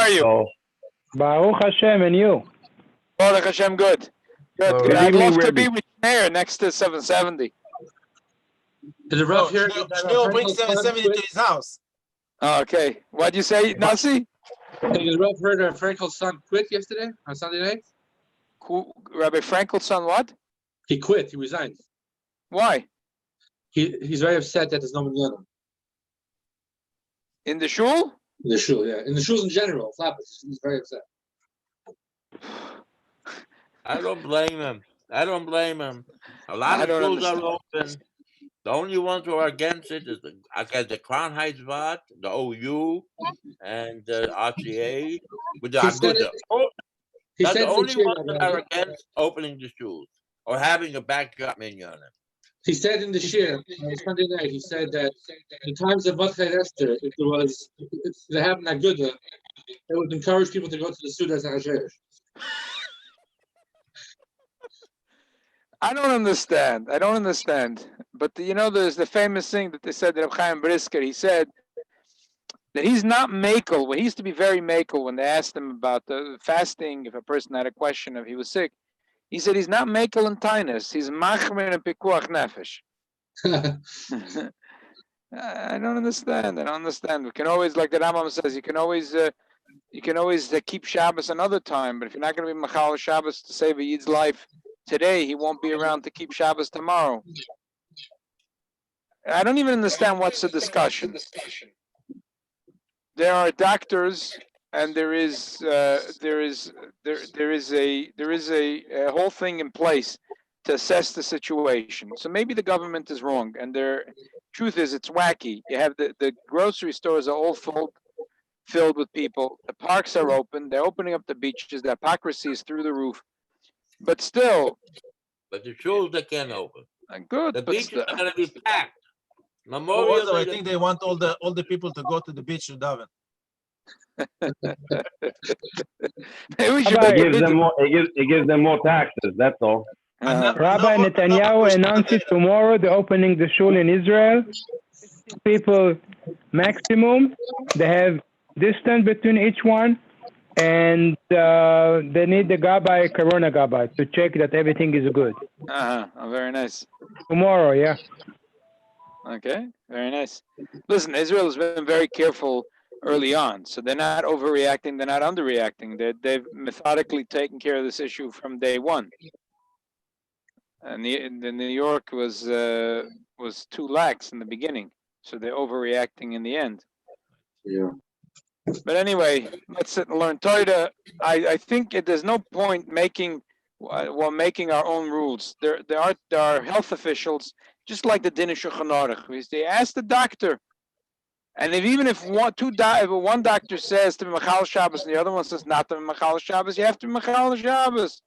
are you? Oh, Baruch Hashem, and you? Baruch Hashem, good. Good. Oh, Good. good I'd evening, love to Rabbi. be with Shneir next to 770. Is it rough here? Shneil brings 770 to his house. Oh, okay. What'd you say, Nasi? Is Rough heard our Frankel's son quit yesterday on Sunday night? Rabbi Frankel's son, what? He quit. He resigned. Why? He's very upset that there's no minyanim In the shul? in the shul. Yeah, in the shuls in general. Flappers. He's very upset. I don't blame him. A lot I of don't schools are understand. open. The only ones who are against it is the Crown Heights Vat, the OU, and the RCA with the He said Aguda. He That's said the to the only chair, ones that are against opening the schools or having a backup minyan. He said in the shir Sunday night. He said that in times of Vatchay Esther, if they happened at Aguda, it would encourage people to go to the Sudas HaShesh. I don't understand. But there's the famous thing that they said that Reb Chaim Brisker, he said that he's not makel. Well, he used to be very makel when they asked him about the fasting. If a person had a question if he was sick, he said he's not makel and tinus. He's machmer and pikuach nefesh. I don't understand. We can always, like the Rambam says, you can always keep Shabbos another time. But if you're not going to be machal Shabbos to save a yid's life today, he won't be around to keep Shabbos tomorrow. I don't even understand what's the discussion. There are doctors, and there is a whole thing in place to assess the situation. So maybe the government is wrong, and their truth is it's wacky. You have the grocery stores are all filled with people. The parks are open. They're opening up the beaches. The hypocrisy is through the roof. But still. But the schools they can't open. Good. The beaches are going to be packed. Also, I think they want all the people to go to the beach to daven. It gives them more taxes. That's all. Rabbi Netanyahu announced tomorrow they're opening the shul in Israel. People maximum. They have distance between each one. And they need the Gabbai, Corona Gabbai, to check that everything is good. Oh, very nice. Tomorrow, yeah. Okay, very nice. Listen, Israel has been very careful early on, so they're not overreacting, they're not underreacting. They've methodically taken care of this issue from day one. And the New York was too lax in the beginning, so they're overreacting in the end. Yeah. But anyway, let's sit and learn Torah. I think there's no point making our own rules. There are health officials, just like the Din Shulchan Aruch. They ask the doctor, and if one doctor says to be Machal Shabbos and the other one says not to be Machal Shabbos, you have to be Machal Shabbos.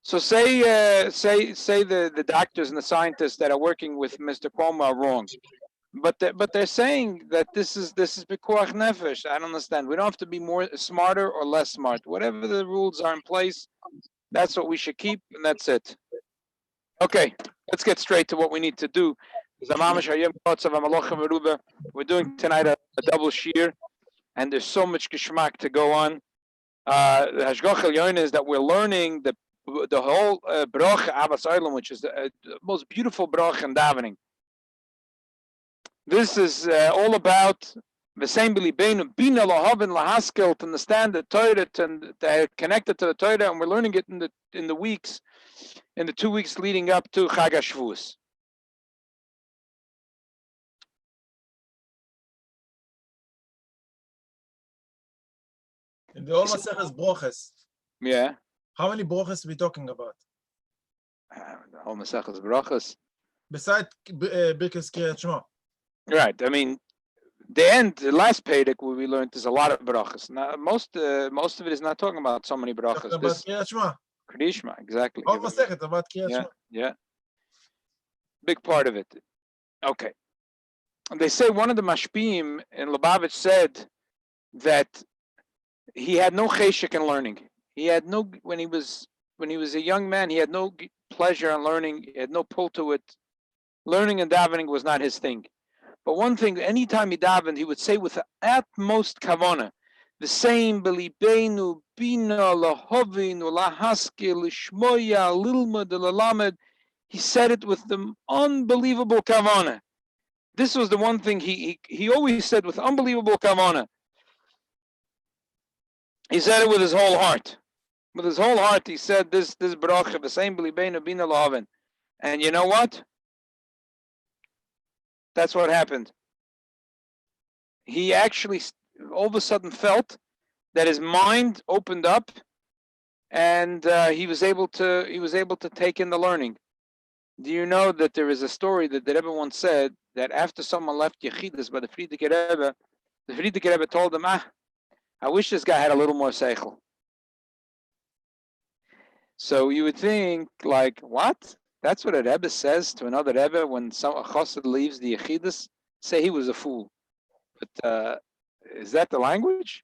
So say the doctors and the scientists that are working with Mr. Cuomo are wrong. But they're saying that this is pikuach nefesh. I don't understand. We don't have to be more smarter or less smart. Whatever the rules are in place, that's what we should keep, and that's it. Okay, let's get straight to what we need to do. We're doing tonight a double shir, and there's so much geschmack to go on. The Hashgoch Iyun is that we're learning the whole bracha Abbas Olam, which is the most beautiful bracha in davening. This is all about the same bina lahavin lahaskel, to understand the Torah and connected to the Torah, and we're learning it in the 2 weeks leading up to Chag HaShavuos. In the whole Maseches broches. Yeah. How many broches are we talking about? The whole Maseches brachas. Besides Birkas Kriyat Shema. Right. I mean, the last Pedic where we learned there's a lot of brachas. Now, most of it is not talking about so many brachas. Talking about Kriyat Shema. Kriyat Shema, exactly. All Masechet about Kriyat Shema. Yeah. Big part of it. Okay. And they say one of the mashpim in Lubavitch said that he had no cheshek in learning. He had no, when he was a young man, he had no pleasure in learning. He had no pull to it. Learning and davening was not his thing. But one thing, anytime he davened, he would say with the utmost kavana, V'sein b'libeinu bina lahovinu lahaskil lishmoya lilmud lalamed. He said it with the unbelievable kavanah. This was the one thing he always said with unbelievable kavanah. He said it with his whole heart. With his whole heart, he said this bracha, v'sein b'libeinu bina lahavin. And you know what? That's what happened. He actually all of a sudden felt that his mind opened up, and he was able to take in the learning. Do you know that there is a story that the Rebbe once said that after someone left Yechidus by the Frierdiker Rebbe told him, I wish this guy had a little more seichel. So you would think, like, what? That's what a Rebbe says to another Rebbe when a chassid leaves the Yechidus? Say he was a fool. But is that the language?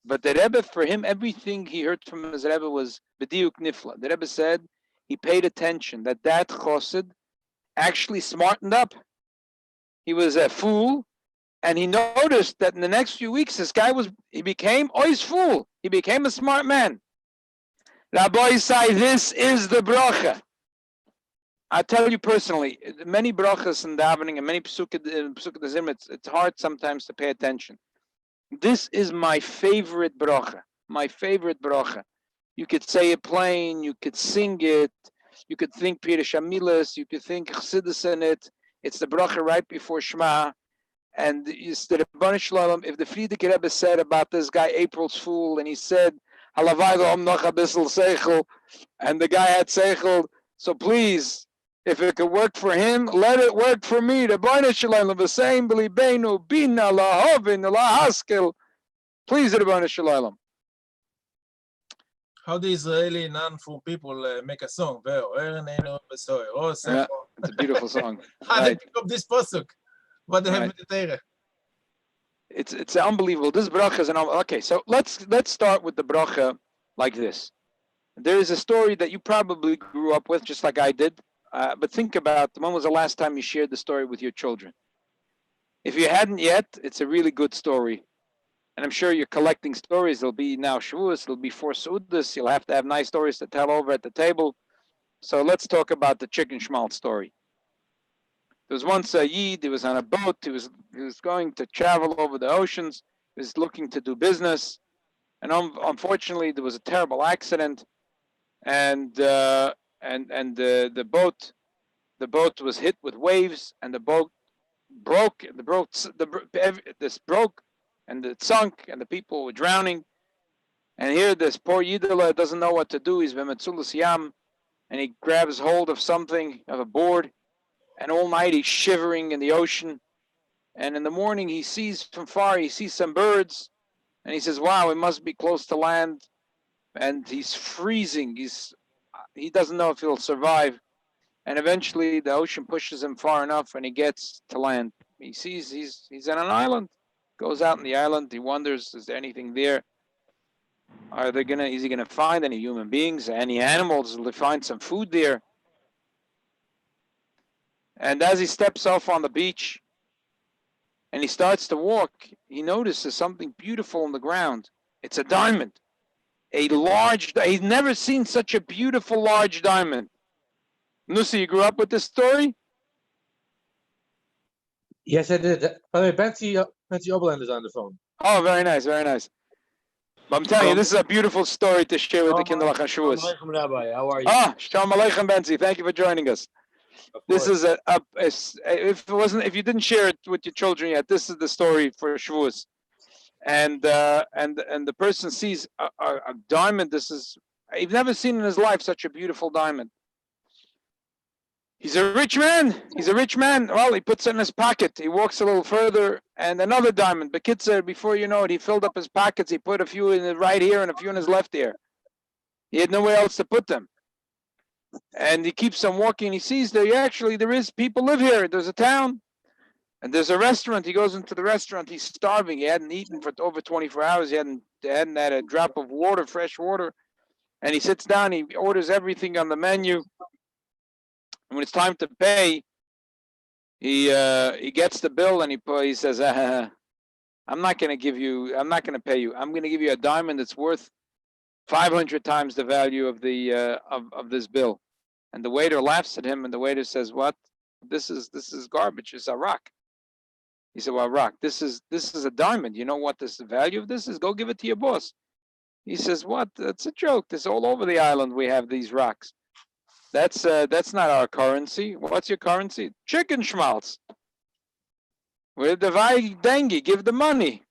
But the Rebbe, for him, everything he heard from his Rebbe was b'diuk nifla. The Rebbe said he paid attention that chassid actually smartened up. He was a fool, and he noticed that in the next few weeks, he became ois fool. He became a smart man. Rabbi say this is the bracha. I tell you personally, many brachas in davening and many psukei d'zimra, it's hard sometimes to pay attention. This is my favorite bracha. My favorite bracha. You could say it plain, you could sing it, you could think Pirush Hamilas, you could think Chassidus in it. It's the bracha right before Shema. And it's the Rebbeinu Shalom. If the Frierdiker Rebbe said about this guy April's fool, and he said, Halavai lo noch a bissel seichel, and the guy had seichel, so please, if it could work for him, let it work for me. Rebbeinu Shalom, v'sein b'libeinu bina lahovin lahaskel. Please, Rebbeinu Shalom. How the Israeli non-full people make a song? It's a beautiful song. How they Right. pick up this pasuk? What they have Right. with the Torah? It's unbelievable. This bracha is okay. So let's start with the bracha like this. There is a story that you probably grew up with, just like I did. But think about when was the last time you shared the story with your children? If you hadn't yet, it's a really good story. And I'm sure you're collecting stories. There'll be now Shavuos, there'll be 4 Seudas. You'll have to have nice stories to tell over at the table. So let's talk about the chicken schmaltz story. There was once a Yid, he was on a boat, he was going to travel over the oceans, he was looking to do business. And unfortunately, there was a terrible accident, and the boat was hit with waves, and the boat broke. This broke, and it sunk, and the people were drowning. And here, this poor Yidela doesn't know what to do. He's b'metzulas yam, and he grabs hold of something, of a board, and all night he's shivering in the ocean. And in the morning, he sees from far, he sees some birds, and he says, "Wow, it must be close to land." And he's freezing. He doesn't know if he'll survive. And eventually, the ocean pushes him far enough, and he gets to land. He sees he's on an island. Goes out on the island. He wonders, is there anything there? Is he gonna find any human beings, any animals? Will he find some food there? And as he steps off on the beach and he starts to walk, he notices something beautiful on the ground. It's a diamond. He's never seen such a beautiful large diamond. Nusi, you grew up with this story? Yes, I did. By the way, Betsy Oberland is on the phone. Oh, very nice, very nice. But I'm telling you, this is a beautiful story to share with the Kindle HaShavuos. Rabbi, how are you? Shalom Aleichem, Benzi. Thank you for joining us. This is if you didn't share it with your children yet, this is the story for Shavuos. And the person sees a diamond. He's never seen in his life such a beautiful diamond. He's a rich man. Well, he puts it in his pocket. He walks a little further, and another diamond. The kid said, before you know it, he filled up his pockets. He put a few in his right ear and a few in his left ear. He had nowhere else to put them. And he keeps on walking. He sees there is people live here. There's a town, and there's a restaurant. He goes into the restaurant. He's starving. He hadn't eaten for over 24 hours. He hadn't had a drop of water, fresh water. And he sits down. He orders everything on the menu. And when it's time to pay, he gets the bill and he says, I'm not going to pay you. I'm going to give you a diamond that's worth 500 times the value of the of this bill. And the waiter laughs at him, and the waiter says, "What? This is garbage. It's a rock." He said, "Well, rock. This is a diamond. You know what the value of this is? Go give it to your boss." He says, "What? That's a joke. This all over the island. We have these rocks. That's not our currency. What's your currency? Chicken schmaltz. We're the dengue. Give the money."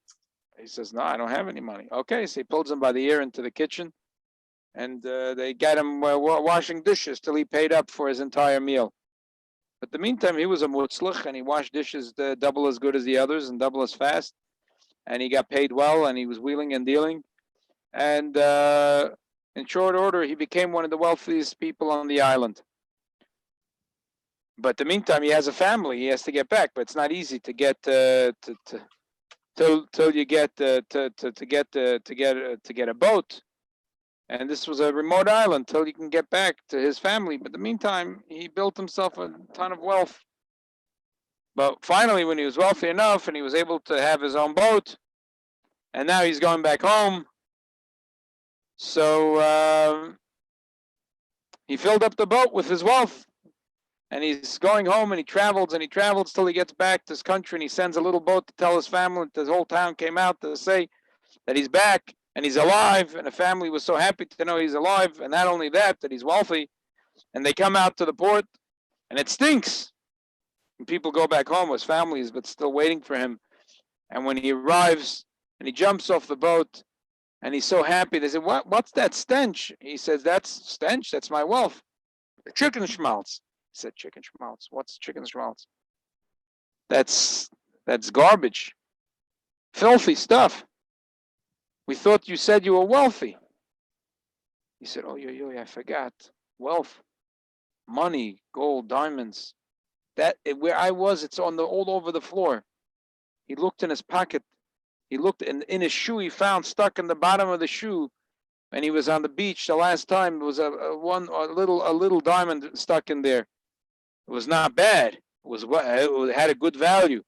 He says, "No, I don't have any money." Okay, so he pulls him by the ear into the kitchen, and they get him washing dishes till he paid up for his entire meal. But in the meantime, he was a mutzlich, and he washed dishes double as good as the others and double as fast, and he got paid well, and he was wheeling and dealing, and in short order, he became one of the wealthiest people on the island. But in the meantime, he has a family. He has to get back, but it's not easy to get till you get to get a boat. And this was a remote island till you can get back to his family. But in the meantime, he built himself a ton of wealth. But finally, when he was wealthy enough and he was able to have his own boat, and now he's going back home. So he filled up the boat with his wealth. And he's going home, and he travels till he gets back to his country, and he sends a little boat to tell his family that the whole town came out to say that he's back and he's alive, and the family was so happy to know he's alive, and not only that he's wealthy. And they come out to the port, and it stinks. And people go back home with families, but still waiting for him. And when he arrives, and he jumps off the boat, and he's so happy, they say, "What's that stench?" He says, "That's stench, that's my wealth. Chicken schmaltz." He said, "Chicken schmaltz? What's chicken schmaltz?" That's garbage. Filthy stuff. We thought you said you were wealthy." He said, "Oh, I forgot. Wealth, money, gold, diamonds. Where I was, it's all over the floor." He looked in his pocket. He looked in his shoe. He found stuck in the bottom of the shoe, and he was on the beach the last time. There was a little diamond stuck in there. It was not bad. It had a good value.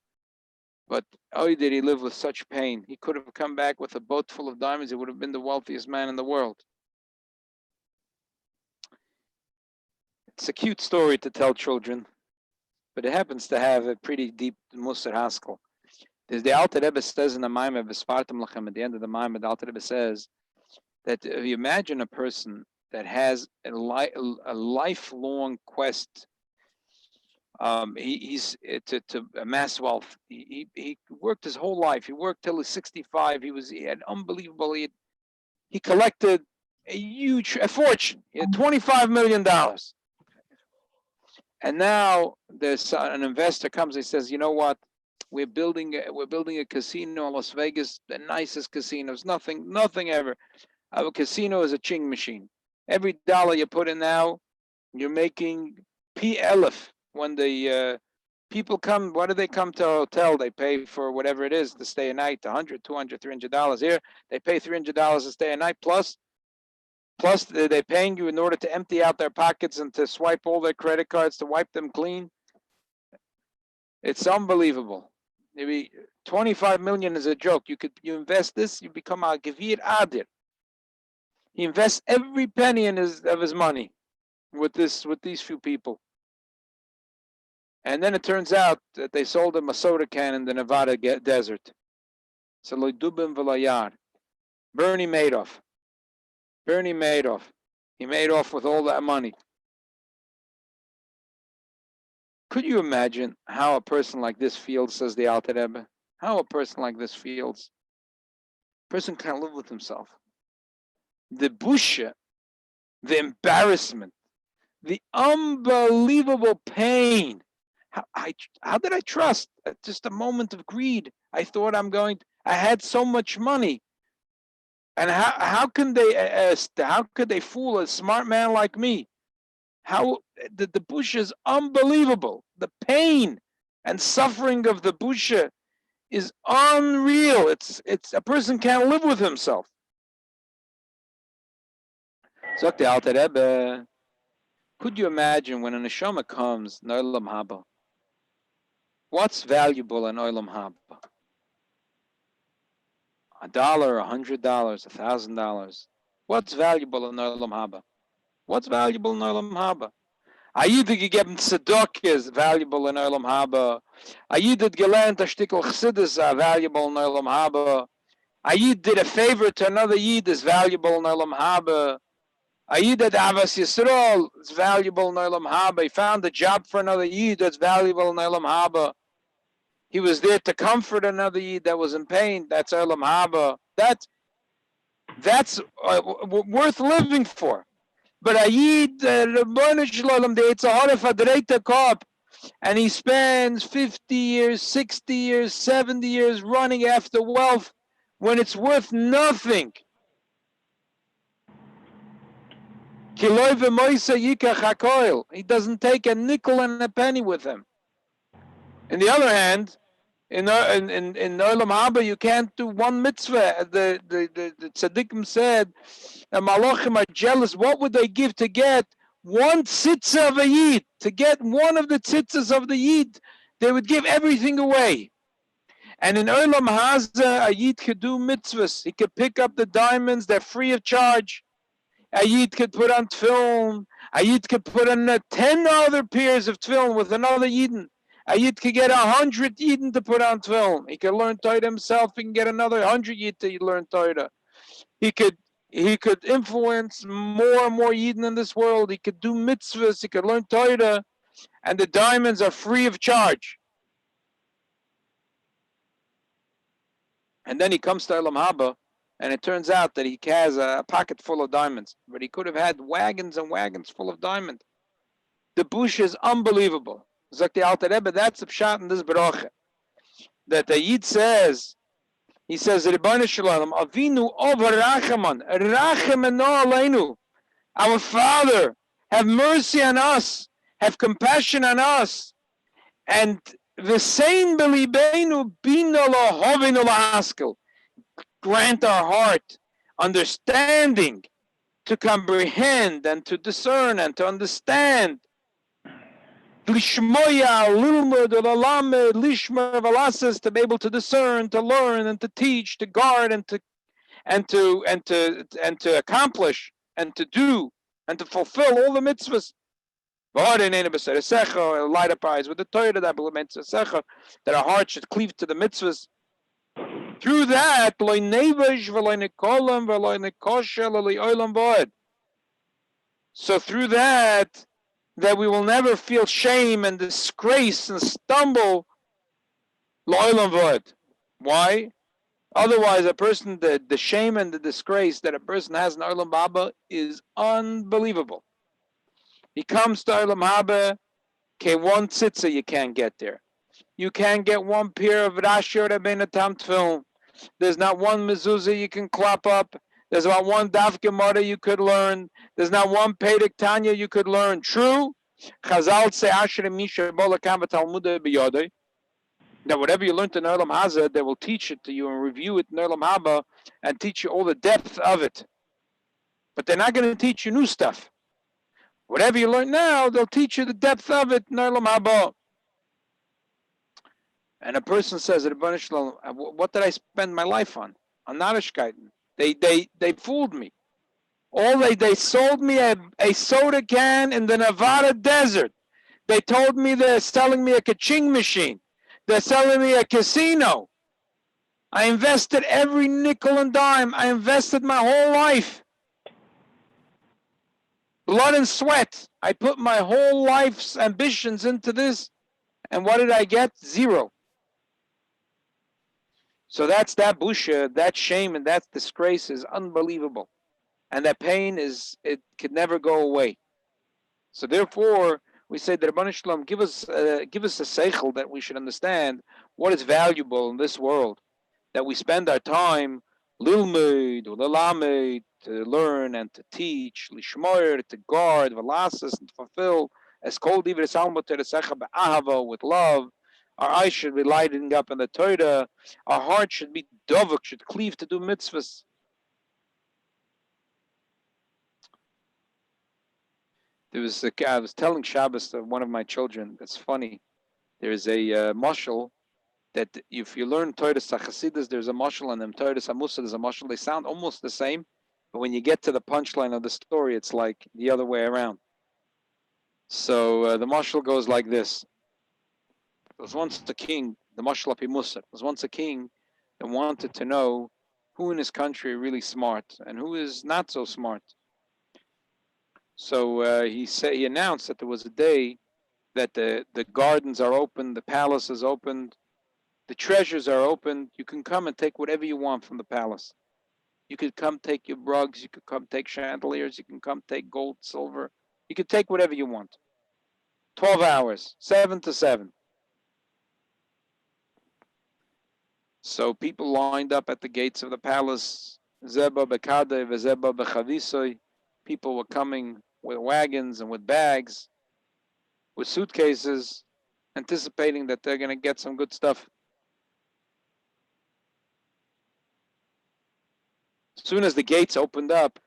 But oh, did he live with such pain? He could have come back with a boat full of diamonds. He would have been the wealthiest man in the world. It's a cute story to tell children, but it happens to have a pretty deep Musar Haskell. There's the Alter Rebbe says in the Maimah, Vespartam Lachem, at the end of the Maimah, the Alter Rebbe says that if you imagine a person that has a lifelong quest, he's to amass wealth. He worked his whole life. He worked till he's 65. He had unbelievable. He collected a fortune. He had $25 million. And now there's an investor comes. He says, "You know what? We're building a casino in Las Vegas, the nicest casinos. Nothing ever. Our casino is a ching machine. Every dollar you put in now, you're making P-11. When the people come, what do they come to a hotel? They pay for whatever it is to stay a night, $100, $200, $300. Here, they pay $300 to stay a night, plus they're paying you in order to empty out their pockets and to swipe all their credit cards, to wipe them clean. It's unbelievable. Maybe 25 million is a joke. You invest this, you become a Gevir Adir. He invests every penny of his money with these few people. And then it turns out that they sold him a soda can in the Nevada desert. So Dubim V'Layar. Bernie Madoff. He made off with all that money. Could you imagine how a person like this feels, says the Alter Rebbe? How a person like this feels? A person can't live with himself. The busha, the embarrassment, the unbelievable pain. How did I trust? Just a moment of greed. I thought I had so much money. And how can they fool a smart man like me? How the busha is unbelievable. The pain and suffering of the busha is unreal. It's a person can't live with himself. Sagt der Alter Rebbe, could you imagine when a neshama comes in Olam Haba? What's valuable in Olam Haba? $1, $100, $1,000. What's valuable in Olam Haba? What's valuable in Olam Haba? Ayid gegeben tzedakah is valuable in Olam Haba. Ayid had gelernt a shtickl chassidus valuable in Olam Haba. Ayid did a favor to another Yid is valuable in Olam Haba. Ayid had Avas Yisrael is valuable in Olam Haba. He found a job for another Yid that's valuable in Olam Haba. He was there to comfort another Yid that was in pain. That's Olam Haba. That's worth living for. But Ayid, Rabbanu Shalom, the Yitzhahara Fadreita Kop, and he spends 50 years, 60 years, 70 years running after wealth when it's worth nothing. He doesn't take a nickel and a penny with him. On the other hand, in Olam Haba, you can't do one mitzvah. The tzaddikim said, the malachim are jealous. What would they give to get one tzitzah of a yid? To get one of the tzitzahs of the yid, they would give everything away. And in Olam Haza, a yid could do mitzvahs. He could pick up the diamonds. They're free of charge. A yid could put on tefillin. A yid could put on 10 other pairs of tefillin with another yidin. A yid could get 100 yidin to put on tefillin. He could learn Torah himself. He can get another 100 yid to learn Torah. He could influence more and more yidin in this world. He could do mitzvahs. He could learn Torah. And the diamonds are free of charge. And then he comes to Olam Haba, and it turns out that he has a pocket full of diamonds. But he could have had wagons and wagons full of diamonds. The bush is unbelievable. Sagt the Alter Rebbe, that's the pshat in this bracha. That the Yid says, he says, Ribbana Shalom, Avinu over Rachaman, Rachamenu Aleinu. Our Father, have mercy on us, have compassion on us, and V'sein b'libeinu bina lahovinu lahaskel. Grant our heart understanding to comprehend and to discern and to understand. Lishmoya, lilmud, lalamed, lishma, velasas, to be able to discern, to learn, and to teach, to guard, and to accomplish, and to do, and to fulfill all the mitzvahs. Light up our eyes with the Torah, that our heart should cleave to the mitzvahs. Through that, so through that we will never feel shame and disgrace and stumble. Why? Otherwise, a person, the shame and the disgrace that a person has in Olam Haba is unbelievable. He comes to Olam Haba, one tzitzah you can't get there. You can't get one pair of Rashi or Rabbeinu Tam Tefillin. There's not one mezuzah you can clap up. There's not one daf gemara you could learn. There's not one Perek Tanya you could learn. True, Chazal say Asher Misha Bolakam Talmudah B'Yodei. That whatever you learned in Olam Haza, they will teach it to you and review it in Olam Haba and teach you all the depth of it. But they're not going to teach you new stuff. Whatever you learn now, they'll teach you the depth of it in Olam Haba. And a person says, what did I spend my life on? On Narishkeiten. They fooled me. They sold me a soda can in the Nevada desert. They told me they're selling me a kaching machine. They're selling me a casino. I invested every nickel and dime. I invested my whole life. Blood and sweat. I put my whole life's ambitions into this. And what did I get? Zero. So that's that busha, that shame, and that disgrace is unbelievable. And that pain it could never go away. So therefore, we say that Rabbi Shalom, give us a seichel that we should understand what is valuable in this world. That we spend our time lilmud, lelamed, to learn and to teach, lishmoyer, to guard, velasas, and to fulfill, as kol divrei salmo teresecha be'ahava, with love. Our eyes should be lighting up in the Torah. Our heart should be dovuk, should cleave to do mitzvahs. I was telling Shabbos to one of my children. That's funny. There's a mashal that if you learn Torah Chasidus, there's a mashal, and them Torah Musa, there's a mashal. They sound almost the same, but when you get to the punchline of the story, it's like the other way around. So the mashal goes like this. There was once a king, the mashal api Musa. There was once a king that wanted to know who in his country are really smart and who is not so smart. So he announced that there was a day that the gardens are open, the palace is opened, the treasures are open. You can come and take whatever you want from the palace. You could come take your rugs, you could come take chandeliers, you can come take gold, silver. You could take whatever you want. 12 hours, 7 to 7. So people lined up at the gates of the palace. Zeba bekade v'zeba bechavisoy. People were coming with wagons and with bags, with suitcases, anticipating that they're going to get some good stuff. As soon as the gates opened up,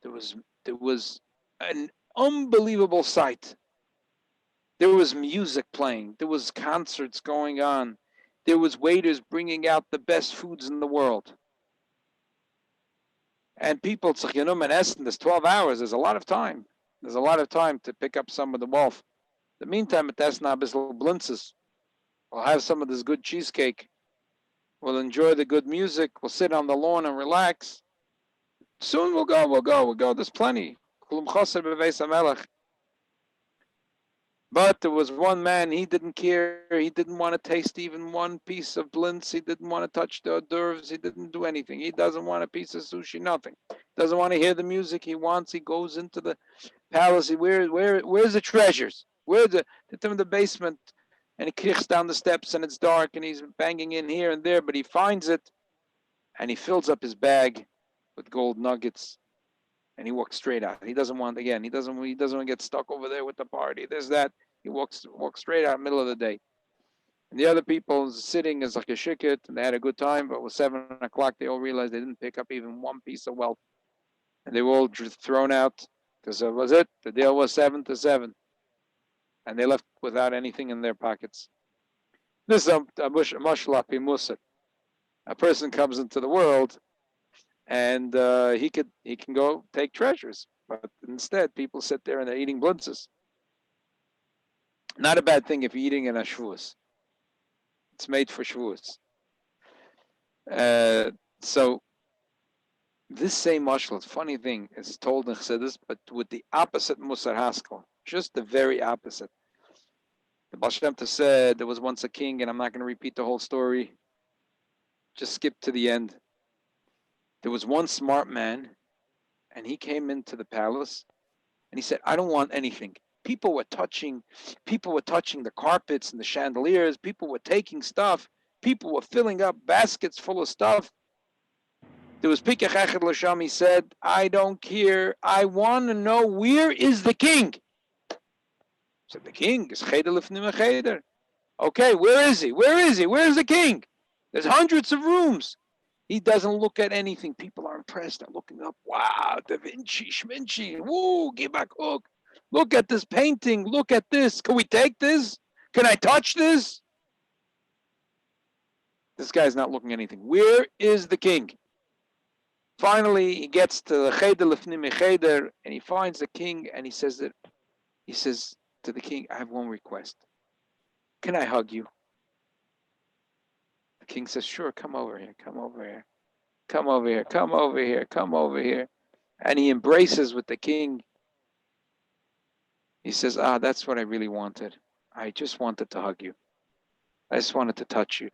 there was an unbelievable sight. There was music playing. There was concerts going on. There was waiters bringing out the best foods in the world. And people, in essence, 12 hours, there's a lot of time. There's a lot of time to pick up some of the wealth. In the meantime, at Tesna Bisl Blintzes, we'll have some of this good cheesecake. We'll enjoy the good music. We'll sit on the lawn and relax. Soon we'll go. There's plenty. But there was one man, he didn't care. He didn't want to taste even one piece of blintz. He didn't want to touch the hors d'oeuvres. He didn't do anything. He doesn't want a piece of sushi, nothing. Doesn't want to hear the music. He goes into the palace. Where's the treasures? Where's the basement? And he kicks down the steps and it's dark and he's banging in here and there, but he finds it and he fills up his bag with gold nuggets. And he walks straight out. He doesn't want to get stuck over there with the party. There's that. He walks straight out middle of the day. And the other people sitting as like a shikit, and they had a good time, but it was 7 o'clock. They all realized they didn't pick up even one piece of wealth. And they were all thrown out because that was it. The deal was 7 to 7. And they left without anything in their pockets. This is a mashlapi musa. A person comes into the world and he can go take treasures, but instead people sit there and they're eating blintzes. Not a bad thing if you're eating in a shvuas. It's made for shvuas. So this same mashal, funny thing, is told in Chassidus, but with the opposite musar haskel, just the very opposite. The Baal Shem Tov said there was once a king, and I'm not going to repeat the whole story. Just skip to the end. There was one smart man, and he came into the palace, and he said, I don't want anything. People were touching the carpets and the chandeliers. People were taking stuff. People were filling up baskets full of stuff. There was Pikach Echad L'Sham. He said, I don't care. I want to know, where is the king? I said, the king is Cheder Lifnim Cheder. Okay, where is he? Where is he? Where's the king? There's hundreds of rooms. He doesn't look at anything. People are impressed. They're looking up. Wow, Da Vinci, Schminci. Woo, Gibak Hook. Look at this painting. Look at this. Can we take this? Can I touch this? This guy's not looking at anything. Where is the king? Finally, he gets to the Cheder Lifnim Cheder, and he finds the king, and he says to the king, I have one request. Can I hug you? The king says, sure, come over here, come over here. Come over here, come over here, come over here. And he embraces with the king. He says, that's what I really wanted. I just wanted to hug you. I just wanted to touch you.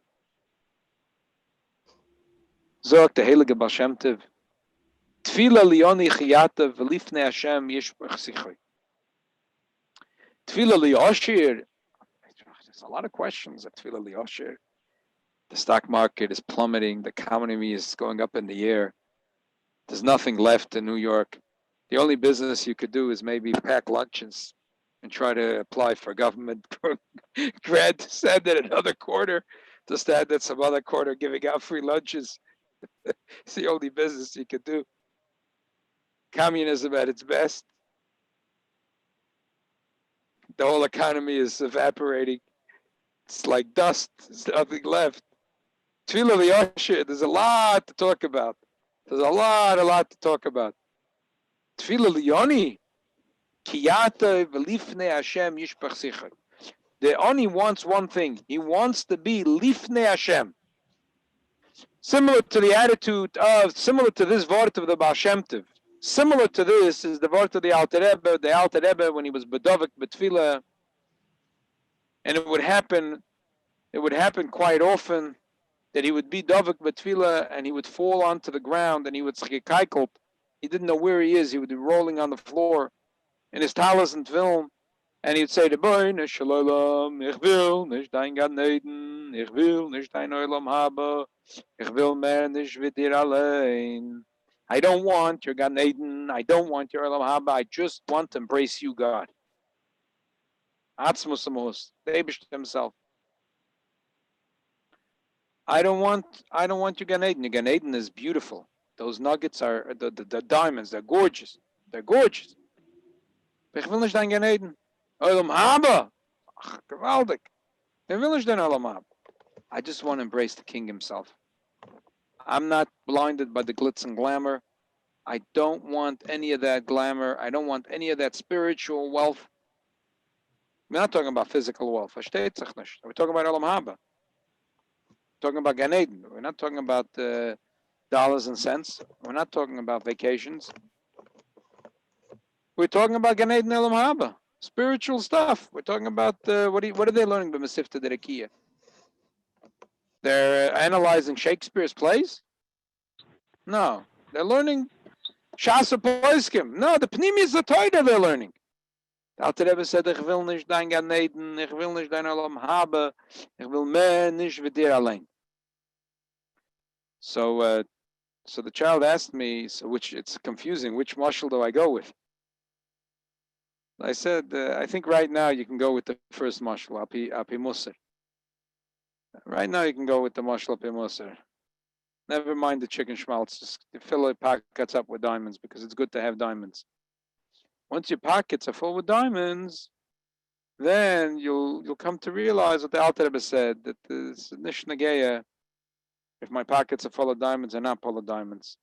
Zog the Heilige Baal Shem Tov. Tefillah lioni chiyata v'lifnei Hashem yishbach sichoi. Tefillah li'oshir. There's a lot of questions at Tefillah li'oshir. The stock market is plummeting. The economy is going up in the air. There's nothing left in New York. The only business you could do is maybe pack lunches and try to apply for government grant to stand at another quarter, to stand at some other quarter giving out free lunches. It's the only business you could do. Communism at its best. The whole economy is evaporating. It's like dust. There's nothing left. Tefillah liyosher, there's a lot to talk about. There's a lot to talk about. Tefillah liyoni, kiyata v'lifnei Hashem yishpach sichar. The Oni wants one thing. He wants to be lifnei Hashem. Similar to the attitude of, similar to this word of the Baal Shem Tov. Similar to this is the word of the Alter Rebbe. The Alter Rebbe, when he was bedovik betfila, and it would happen quite often that he would be dovik betfila and he would fall onto the ground and he would schikaikel. He didn't know where he is. He would be rolling on the floor in his talis and film, and he would say, "The boy, Shalom, ich will nicht dein Gan Eden, ich will nicht dein Olam Haba, ich will mehr nicht mit dir allein. I don't want your Gan Eden, I don't want your Olam Haba, I just want to embrace you, God." Atzmus Amos, the Eibush himself. I don't want your Gan Eden. Your Gan Eden is beautiful. Those nuggets are the diamonds. They're gorgeous. They're gorgeous. Ich will nicht dein Gan Eden. Olam Haba. Ach, gewaltig. Ich will nicht dein Olam Haba. I just want to embrace the King himself. I'm not blinded by the glitz and glamour. I don't want any of that glamour. I don't want any of that spiritual wealth. We're not talking about physical wealth. Versteht sich nicht. We're talking about Olam Haba. We're talking about Gan Eden. We're not talking about dollars and cents. We're not talking about vacations. We're talking about Gan Eden Olam Haba. Spiritual stuff. We're talking about what are they learning by Masifta Derekiya? They're analyzing Shakespeare's plays? No. They're learning Shasa Poiskim. No, the Pnimis the Torah they're learning. The Alter Rebbe said, "Ich will nicht dein Gan Eden, ich will nicht dein Olam Haba, ich will mehr nicht mit dir allein." So the child asked me, so which it's confusing, which mashal do I go with? I said, I think right now you can go with the first mashal, Api Musar. Right now you can go with the mashal Api Musar. Never mind the chicken schmaltz, just fill your pockets up with diamonds because it's good to have diamonds. Once your pockets are full with diamonds, then you'll come to realize what the Alter Rebbe said, that the Nishnageya, if my pockets are full of diamonds, are not full of diamonds.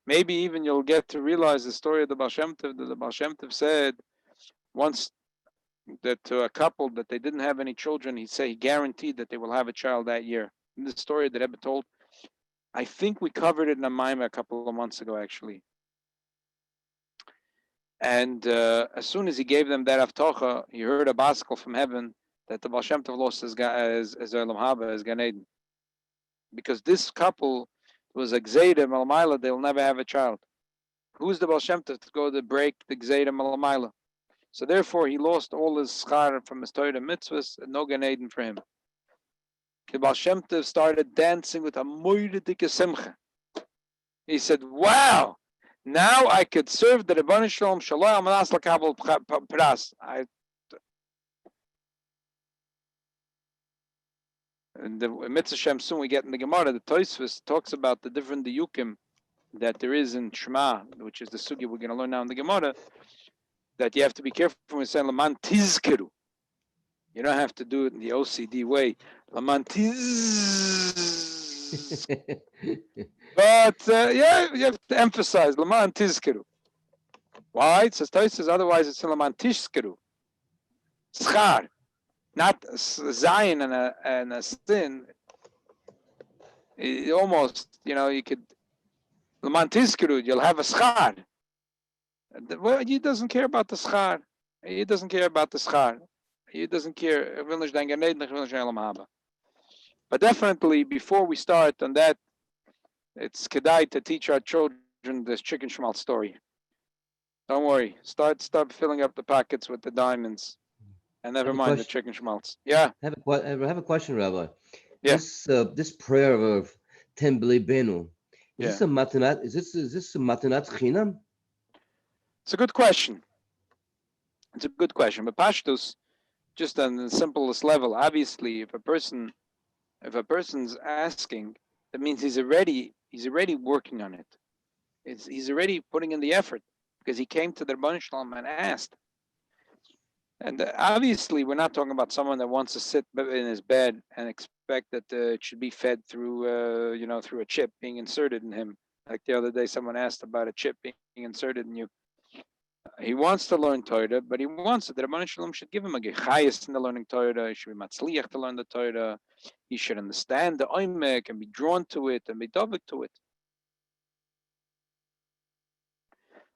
Maybe even you'll get to realize the story of the Baal Shem Tov, that the Baal Shem Tov said once that to a couple that they didn't have any children, he guaranteed that they will have a child that year. In the story that Rebbe told, I think we covered it in a Maimah a couple of months ago, actually. And as soon as he gave them that Avtocha, he heard a baskel from heaven that the Baal Shem Tov lost his Olam Haba, his Gan Eden. Because this couple was a Gzeida Malamayla, they'll never have a child. Who's the Baal Shem Tov to go to break the Gzeida Malamayla? So therefore, he lost all his schar from his Torah mitzvahs, and no Gan Eden for him. The Baal Shem Tov started dancing with a moire dike simcha. He said, "Wow! Now I could serve the Rebbeinu Shalom Shalom Manas Lakabel Pras." And the Mitzvah Shem soon we get in the Gemara. The Tosfos talks about the different diyukim that there is in Shema, which is the sugi we're going to learn now in the Gemara. That you have to be careful when saying Laman Tizkeru. You don't have to do it in the OCD way. Laman Tiz. But yeah, you have to emphasize Laman Tizkeru. Why? It says Tosfos, otherwise it's Laman Tishkeru. Schar. Not Zion and a sin. It almost, you could Laman Tizkeru, you'll have a schar. Well, he doesn't care about the schar. He doesn't care about the schar. He doesn't care. But definitely, before we start on that, it's kedai to teach our children this chicken schmaltz story. Don't worry. Start filling up the pockets with the diamonds, and never mind the chicken schmaltz. Yeah. I have a question, Rabbi. Yeah. This prayer of Ten B'li Benu. Is Yeah. this a matanat? Is this a matanat chinam? It's a good question. It's a good question. But Pashtus, just on the simplest level, obviously, if a person's asking, that means he's already working on it. He's already putting in the effort because he came to the Rebbeinu Shalom and asked. And obviously, we're not talking about someone that wants to sit in his bed and expect that it should be fed through, through a chip being inserted in him. Like the other day, someone asked about a chip being inserted in you. He wants to learn Torah, but he wants that the Rabban Shalom should give him a gechayis in the learning Torah. He should be matzliach to learn the Torah. He should understand the oimek and be drawn to it and be davik to it.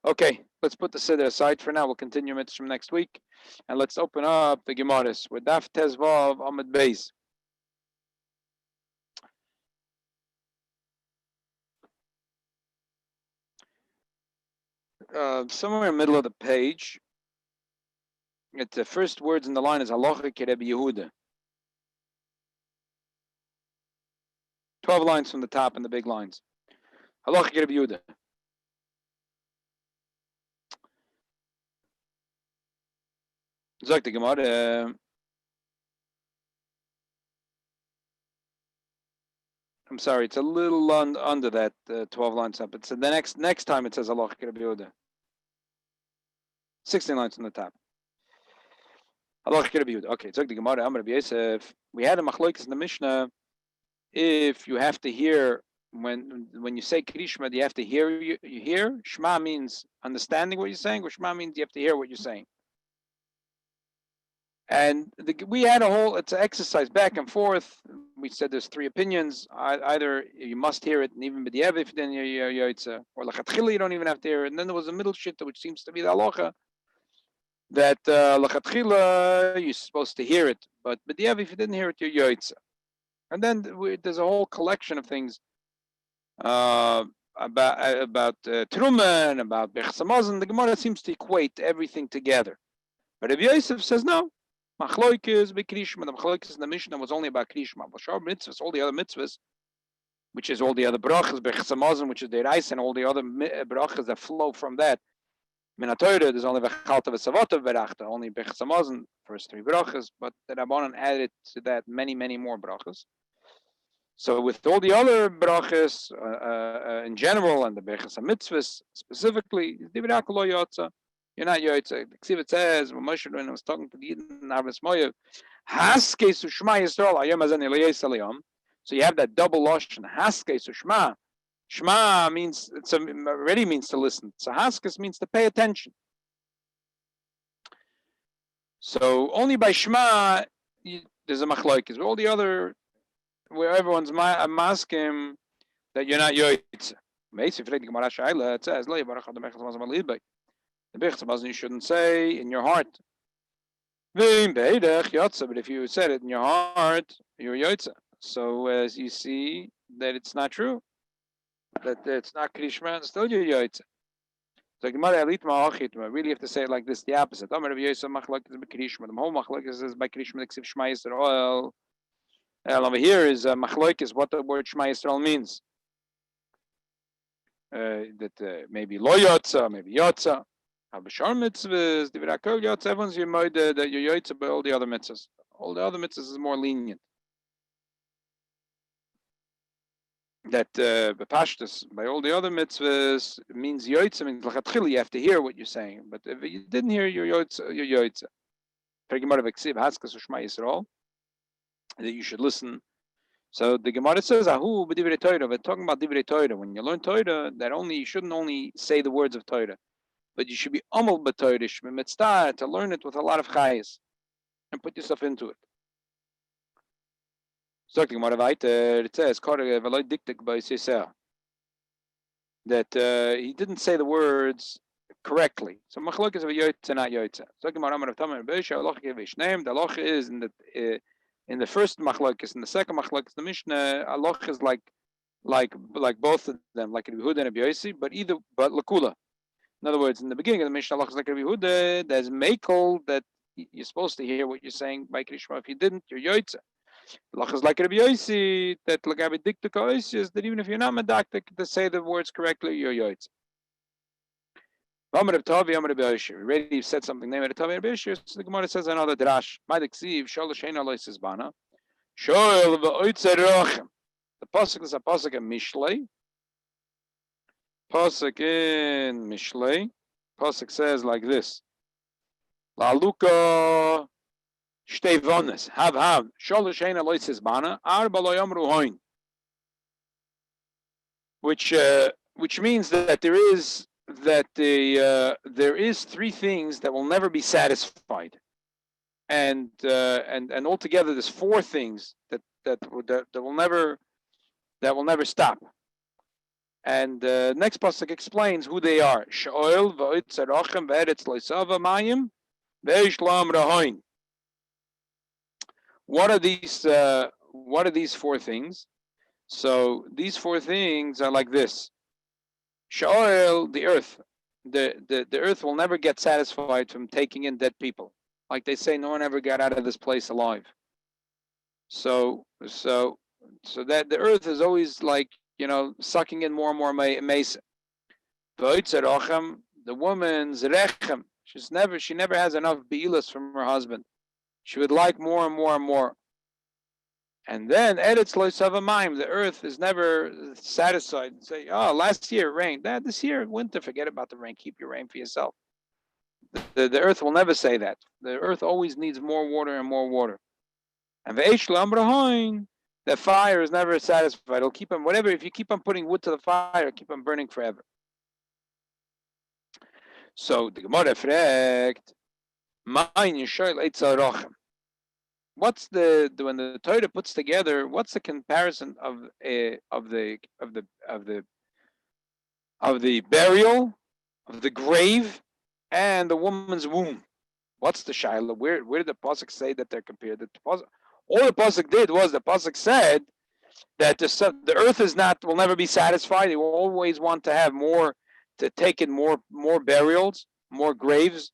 Okay, let's put the siddur aside for now. We'll continue it from next week, and let's open up the Gemaras with Daf Tezvav Amud Beis. Somewhere in the middle of the page, the first words in the line is Halacha ke Rabbi Yehuda. 12 lines from the top in the big lines. Halacha ke Rabbi Yehuda. Sagt die Gemara. I'm sorry, it's a little under that 12 lines up. It's the next time it says Halacha ke Rabbi Yehuda. 16 lines from the top. Halacha ke Rabbi Yehuda. Okay, sagt die Gemara. Amar Rabbi Yosef. We had a machlokes in the Mishnah. If you have to hear when you say Krishma, do you have to hear you hear? Shema means understanding what you're saying, or Shema means you have to hear what you're saying. And we had it's an exercise back and forth. We said there's three opinions. Either you must hear it, and even b'diavad if you didn't hear Yoitza, or lachatchila you don't even have to hear it. And then there was a middle shitta, which seems to be the halacha, that lachatchila you're supposed to hear it, but b'diavad if you didn't hear it, you're Yoitza. And then there's a whole collection of things about Truman, about Bechsamazan. The Gemara seems to equate everything together. But Rabbi Yosef says no. Machloikis b'krishma. The machloikis in the Mishnah was only about krishma. B'shar mitzvahs, all the other mitzvahs, which is all the other brachas, Bechsamazan, which is the Reis, and all the other brachas that flow from that. Minatoyre, there's only v'chalta v'savota v'rachta, only Bechsamazan, first three brachas, but the Rabbanan added to that many, many more brachas. So with all the other brachas in general and the brachas and mitzvahs specifically, you're not yotza. The Ksiva says when Moshe Rabbeinu was talking to the Yidden in Arvis Moyev, Haske Sushma Yisrael Ayom Azen Eliyes Aliyom. So you have that double lashon Haske Sushma. Shma means already means to listen. So Haskes means to pay attention. So only by Shma there's a machlokes. All the other where everyone's masking that you're not yoytze. It says, the Bechsamazan you shouldn't say in your heart. But if you said it in your heart, you're yoytze. So as you see that it's not true, that it's not Krishma, and still you're yoytze. So we really have to say it like this, the opposite. The whole machlokes is by Krishma, the Ksiv Shema Yisrael. Over here is machlokes, what the word Shema Yisrael means. That maybe lo yotza, maybe yotza. B'shar mitzvahs, divrei kol yotza. Everyone's your moed that you're yotza by all the other mitzvahs. All the other mitzvahs is more lenient. That b'pashtus by all the other mitzvahs means yotza means lachatchila. You have to hear what you're saying, but if you didn't hear your yotza, you're yotza. Perigimar v'ksiv haskas u'shma Yisrael. That you should listen. So the Gemara says, "Ahu b'divrei Torah." We're talking about divrei Torah. When you learn Torah, you shouldn't only say the words of Torah, but you should be amol b'Torah shemitzvah to learn it with a lot of chayes and put yourself into it. So the Gemara weiter, it says, that he didn't say the words correctly. So machlokes of yoytze, not yoytze. So the Gemara the halacha is in the first machlokes, in the second machlokes, the Mishnah, halacha is like both of them, like Rabbi Yehuda and Rabbi Yossi, but lakula. In other words, in the beginning of the Mishnah, halacha is like Rabbi Yehuda, there's mekel that you're supposed to hear what you're saying by Krishma. If you didn't, you're yoytze. Halacha is like Rabbi Yossi, that lagabi diktuk is that even if you're not medaktik to say the words correctly, you're yoytze. Already said something named Tavi Rabbi Yossi, so the Gemara says another drash. The pasuk is a pasuk in Mishlei. Pasuk in Mishlei. Pasuk says like this. Laluka shtei vones. Hav. Sholosh ein aloises bana. Arba lo yomru hoin. Which means that there is three things that will never be satisfied, and altogether there's four things that will never stop. And next pasuk explains who they are. Sha'oil v'oitzarochem v'eretz loisava mayim ve'ishlam rahoin. What are these four things? So these four things are like this. Sha'oil, the earth. The earth will never get satisfied from taking in dead people. Like they say, no one ever got out of this place alive. So that the earth is always like, sucking in more and more mesa. The woman's rechem. She never has enough beilas from her husband. She would like more and more and more. And then eretz loisavamayim, the earth is never satisfied. Say, oh, last year it rained. This year winter, forget about the rain. Keep your rain for yourself. The earth will never say that. The earth always needs more water and more water. And the fire is never satisfied. It'll keep on whatever. If you keep on putting wood to the fire, it'll keep on burning forever. So the Gemara fragt, what's when the Torah puts together? What's the comparison of the burial, of the grave, and the woman's womb? What's the shaila? Where did the pasuk say that they're compared? All the pasuk did was the pasuk said that the earth will never be satisfied. It will always want to have more, to take in more burials, more graves.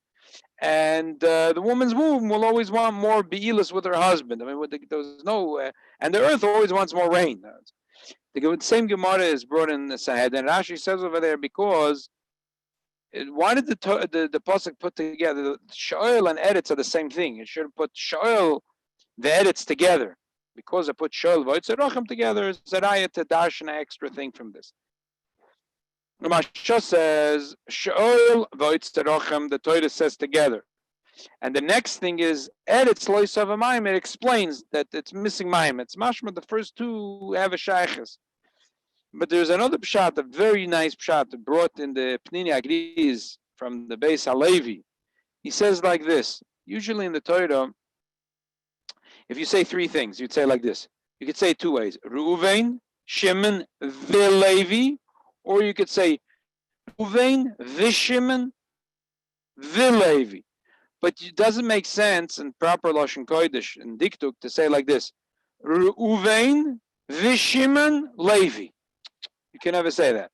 And the woman's womb will always want more beilas with her husband. I mean, there's no, and the earth always wants more rain. The same Gemara is brought in the Sahad, and Rashi says over there, because why did the pasuk put together the Sha'ol and Eretz are the same thing? It should have put Sha'ol, the Eretz together, because I put Sha'ol v'Yitzarochem together. Zeraya to dash an extra thing from this. Marsov says Sha'ol v'Yitzarochem. The Torah says together, and the next thing is Eretz loisav mayim. It explains that it's missing mayim. It's mashma. The first two have a shayches, but there's another pshat, a very nice pshat brought in the Pnini Agriz from the Beis Halevi. He says like this. Usually in the Torah, if you say three things, you'd say like this. You could say it two ways: Reuven, Shimon, Levi. Or you could say Reuven, Shimon, Levi. But it doesn't make sense in proper Lashon Kodesh and Diktuk to say like this: Reuven, Shimon, Levi. You can never say that.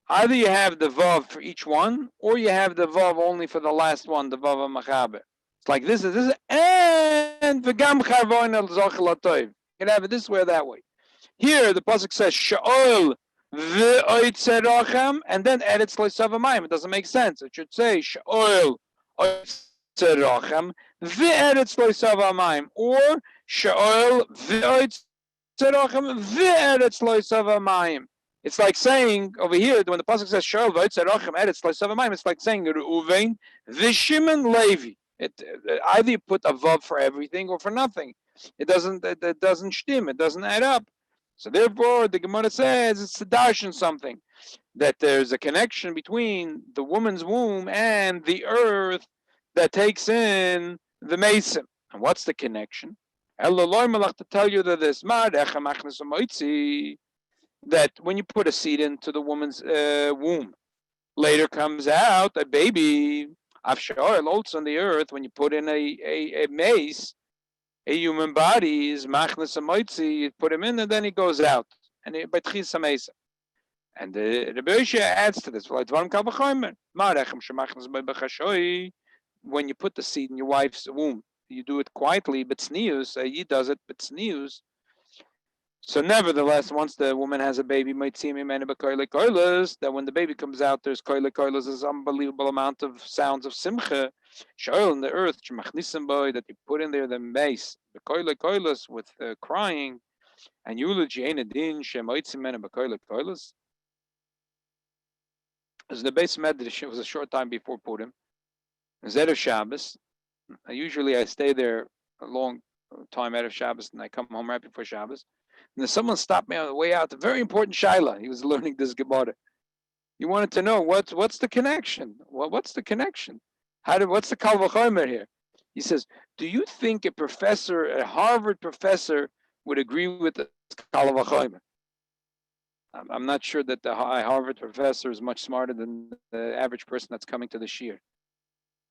Either you have the vav for each one, or you have the vav only for the last one, the vav machaber. It's like this is and v'gam charvoin el zochel atov. You can have it this way or that way. Here the pasuk says Sha'ol v'oitzerochem, and then eretz loisavamayim. It doesn't make sense. It should say Sha'ol oitzerochem v'eretz loisavamayim, or Sha'ol v'oitzerochem v'eretz loisavamayim. It's like saying over here when the pasuk says Sha'ol v'oitzerochem eretz loisavamayim. It's like saying Reuven v'Shimon Levi. Either you put a vav for everything or for nothing. It doesn't shtim. It doesn't add up. So therefore, the Gemara says it's a darshan something, that there's a connection between the woman's womb and the earth that takes in the mason. And what's the connection? To tell you that this that when you put a seed into the woman's womb, later comes out a baby. Also on the earth, when you put in a mace, a human body is machnas amoitzi. You put him in, and then he goes out. And the Rabbi adds to this. When you put the seed in your wife's womb, you do it quietly, but sneus. He does it, but sneus. So nevertheless, once the woman has a baby, might see that when the baby comes out, there's koilas, this unbelievable amount of sounds of simcha. Shoil in the earth, that you put in there the mace, the koilas with crying, and eulogy ain't a din koilas. As the base medrash, it was a short time before Purim. Zed of Shabbos, Usually I stay there a long time out of Shabbos, and I come home right before Shabbos. And then someone stopped me on the way out. A very important shaila. He was learning this Gemara. He wanted to know what's the connection. Well, what's the connection? What's the kal v'chomer here? He says, do you think a Harvard professor, would agree with the kal v'chomer? I'm not sure that the Harvard professor is much smarter than the average person that's coming to the shiur.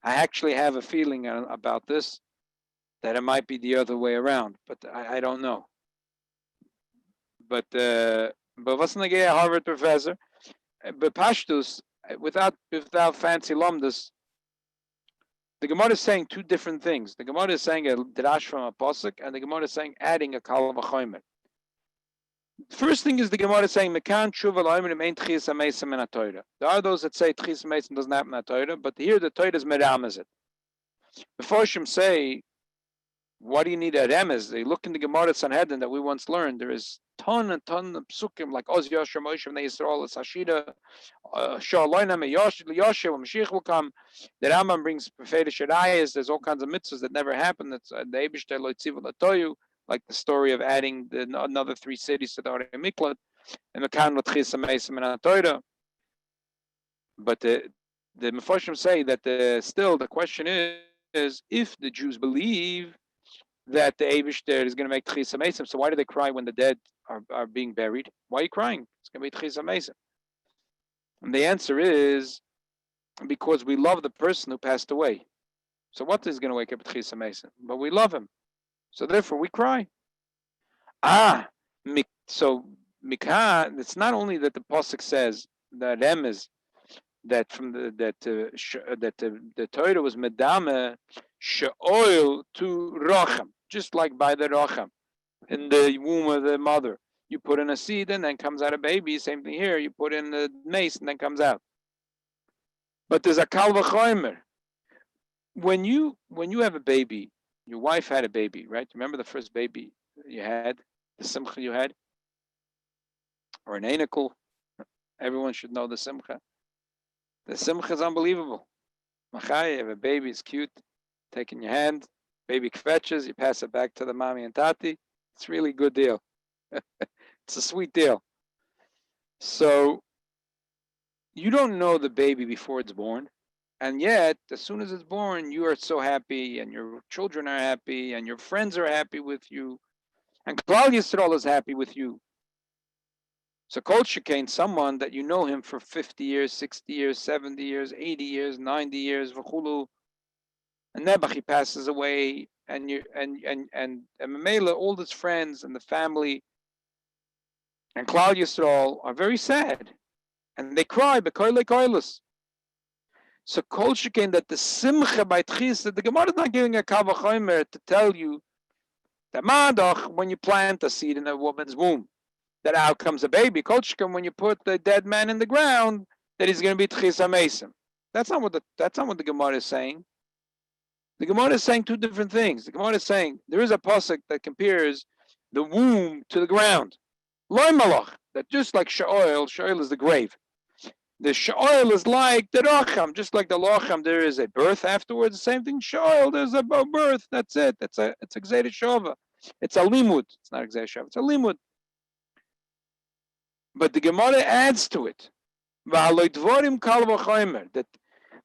I actually have a feeling about this, that it might be the other way around, but I don't know. But what's a Harvard professor? But Pashtus, without fancy lumdus, the Gemara is saying two different things. The Gemara is saying a drash from a pasuk, and the Gemara is saying adding a kal v'chomer. First thing is the Gemara is saying mekan tshuva lo'imrim ein tchias hamesim in Torah. There are those that say tchias hamesim doesn't happen in Torah, but here the Torah is meramez it. The Foshim say, what do you need a remez? They look in the Gemara Sanhedrin that we once learned. There is ton and ton of psukim like Oz Yosher Moshe Bnei Yisrael, Sashida, Sha'aloina Me'Yosher, when Mashiach will come. The Rambam brings Pefeda Sharayas. There's all kinds of mitzvahs that never happen. That's the Eibishter Lo Yitzivu L'Toyu, like the story of adding another 3 cities to the Arei Miklat, and Mekan L'Tchis HaMeisim in Torah. But the Mefoshim say that still the question is if the Jews believe that the Eibishter is going to make Tchis HaMeisim, so why do they cry when the dead are being buried? Why are you crying? It's going to be Tchis HaMeisim. And the answer is because we love the person who passed away. So what is going to wake up Tchis HaMeisim? But we love him. So therefore we cry. So Mikha, it's not only that the pasuk says that remez that from the Torah was medame she'oil to racham, just like by the racham in the womb of the mother. You put in a seed and then comes out a baby. Same thing here. You put in the mace and then comes out. But there's a kal v'chomer. When you have a baby, your wife had a baby, right? Remember the first baby you had, the simcha you had, or an anicle. Everyone should know the simcha. The simcha is unbelievable. Machai, you have a baby, it's cute. Take in your hand, baby kvetches, you pass it back to the mommy and tati. It's really a good deal. It's a sweet deal. So you don't know the baby before it's born. And yet, as soon as it's born, you are so happy, and your children are happy, and your friends are happy with you, and Klal Yisrael is happy with you. So Kol Shekain, someone that you know him for 50 years, 60 years, 70 years, 80 years, 90 years, v'chulu, and Nebuch, he passes away, and Mamela, all his friends and the family, and Klal Yisrael are very sad, and they cry, b'koyle koilus. So Kol Shekain, that the simcha by Tchis, that the Gemara is not giving a kal v'chomer to tell you that Madach, when you plant a seed in a woman's womb, that out comes a baby. Kol Shekain, when you put the dead man in the ground, that he's going to be Tchis HaMeisim. That's not what the Gemara is saying. The Gemara is saying two different things. The Gemara is saying there is a pasuk that compares the womb to the ground. Loi malach, that just like Sha'oil is the grave. The Sha'oil is like the Racham, just like the Lacham, there is a birth afterwards. The same thing, Sha'oil, there's a birth, that's it. It's a Gzeira Shova. It's a limud. It's not a Gzeira Shova, it's a limud. But the Gemara adds to it. That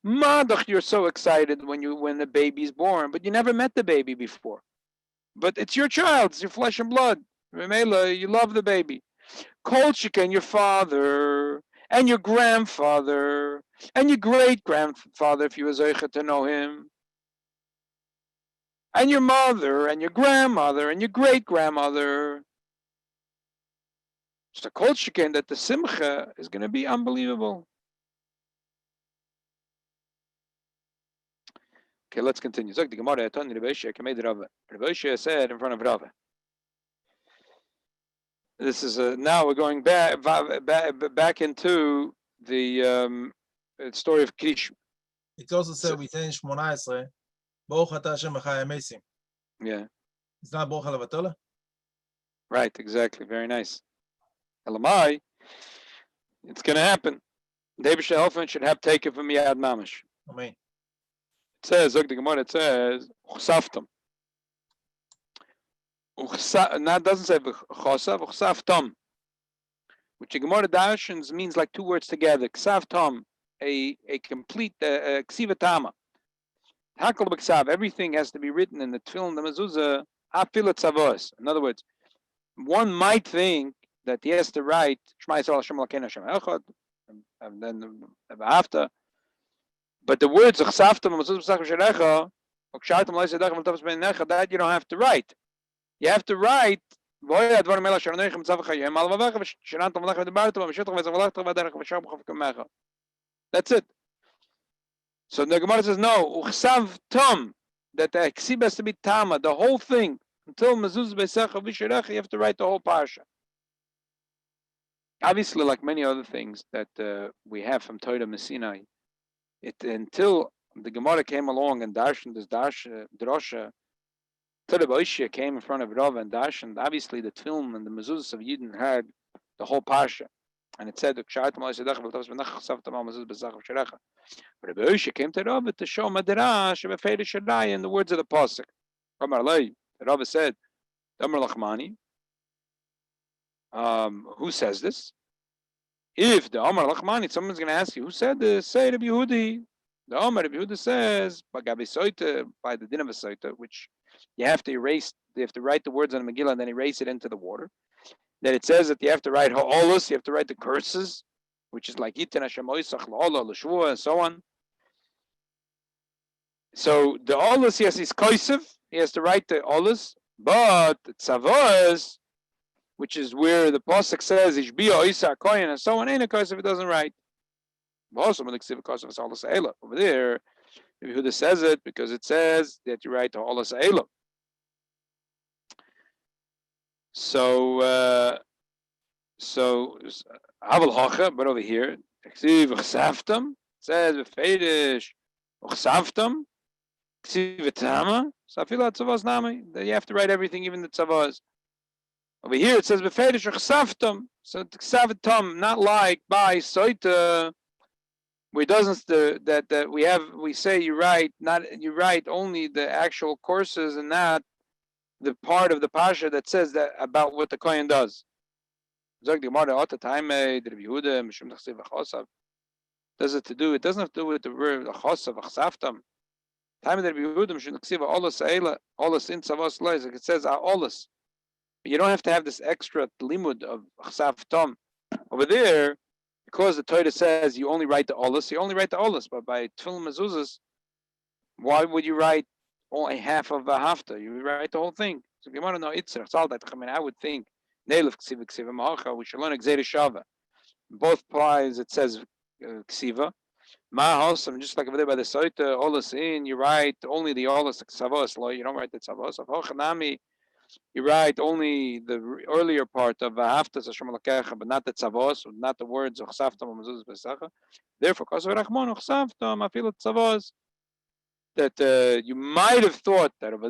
Madach, you're so excited when the baby's born, but you never met the baby before. But it's your child, it's your flesh and blood. Remela, you love the baby. Kol Shekain, your father, and your grandfather, and your great-grandfather, if you were Zoicha to know him, and your mother, and your grandmother, and your great-grandmother. So Kol Shekain, that the simcha is going to be unbelievable. Okay, let's continue. Zog the Gemara, Rabbi said in front of Rabbi. This is now we're going back into the story of Krish. It also said within 18, Baruch Atah Hashem B'chai HaMeisim. Yeah. It's not Baruch HaLevatola? Right, exactly. Very nice. Elamai, it's going to happen. David Shelfen should have taken from Yad Mamash. Amen. It says, look, the Gemara, it says, Uchsaftam. Now it doesn't say Chosav, Uchsaftam. Which the Gemara Darshans means like two words together. Ksavtam, a complete Ksiva Tama. Hakal B'Ksav, everything has to be written in the Tefillah and the Mezuzah, Afilat Tzavos. In other words, one might think that he has to write Shema Yisrael Hashem Elokeinu Hashem Echad, and then after. But the words Chsaftam Mezuzah B'Sach V'Sherecha, Ukshartam Lo Yisedach V'Tavos B'Necha, that you don't have to write. You have to write. That's it. So the Gemara says no. Uchsav tom, that the ksib has to be tama, the whole thing until mezuzah b'secha v'sherecha. You have to write the whole parsha. Obviously, like many other things that we have from Torah Messinai, until the Gemara came along and darshan this drosha. Rabbi came in front of Rav and Dash, and obviously the film and the mezuzahs of Iyun had the whole parsha, and it said Rabbi came to Rav to show Madarash in the words of the pasuk. Rav said, who says this? If the Amar Lachmani, someone's going to ask you, who said this? Say Rabbi Yehudi. The Amar Rabbi Yehuda says, by the din of a soita, which you have to erase, you have to write the words on the Megillah and then erase it into the water. Then it says that you have to write ha'olus, you have to write the curses, which is like Yitin Hashem Oisach La'olah L'Shua and so on. So the olus, yes, is koisev, he has to write the olus, but the tzavos, which is where the pasuk says Ishbiya Oisach Kohen and so on, ain't a koisev, it doesn't write. Also, over there, Yehuda says it because it says that you write the Olas Elam. So Aval Hacha, but over here, Ksiv Chsaftam says V'Feidish Chsaftam Ksiv V'Tama Safila Tzavos Nami. You have to write everything, even the Tzavos. Over here it says V'Feidish Chsaftam, so Ksiv not like by Soita. Where it doesn't that we say you write only the actual courses and not the part of the pasha that says that about what the kohen does. Does it doesn't have to do with the word chosav achsaftam. Time that it says aolas. You don't have to have this extra limud of achsaftam over there. Because the Torah says you only write the olas, you only write the olas. But by Tefillah Mezuzahs, why would you write only half of a hafta? You write the whole thing. So you want to know itzrach. It's all that. I mean, I would think neiluf ksiva ksiva mahacha. We should learn gzeira shava. Both plies it says ksiva. Ma hosam, just like over there by the soita olas in, you write only the olas ksavos. You don't write the ksavos. Of hochanami, you write only the earlier part of Haftas Hashem Elokecha, but not the tzavos, not the words of Chsaftam or Mezuzah B'Secha. Therefore, Kosev Rachmon Chsaftam Afilat Tzavos. That you might have thought that over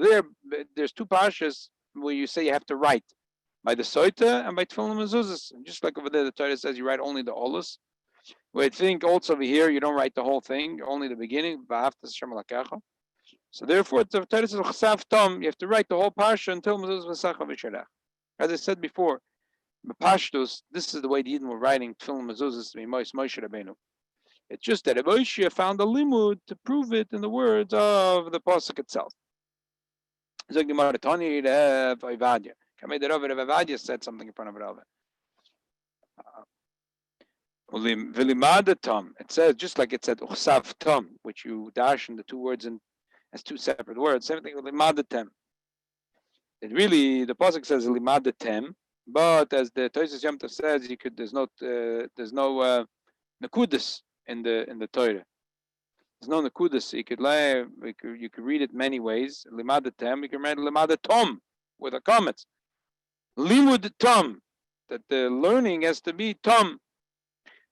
there's two parshas where you say you have to write by the Soita and by Tefillah Mezuzahs. Just like over there, the Torah says you write only the Olas. Where I think also over here you don't write the whole thing, only the beginning. Haftas Hashem Elokecha. So therefore, the Torah says Chsav Tom. You have to write the whole parsha until Mezuzah B'Secha V'Sherach. As I said before, Pashtus, this is the way the Yidden were writing Tefillah Mezuzahs to be Moshe Rabbeinu. It's just that Moshe found a limud to prove it in the words of the pasuk itself. Zog the Maratoni Rev Ovadia. Kamei the Rav Ovadia said something in front of Rav. V'limad Tom. It says just like it said Uchsav Tom, which you dash in the two words in as two separate words. Same thing with limadatem. It really, the pasuk says limadatem, but as the Tosfos Yom Tov says, there's no nekudus in the Torah. There's no nekudus. You could read it many ways. Limadatem. You can read limadatom with a comment. Limud tom, that the learning has to be tom.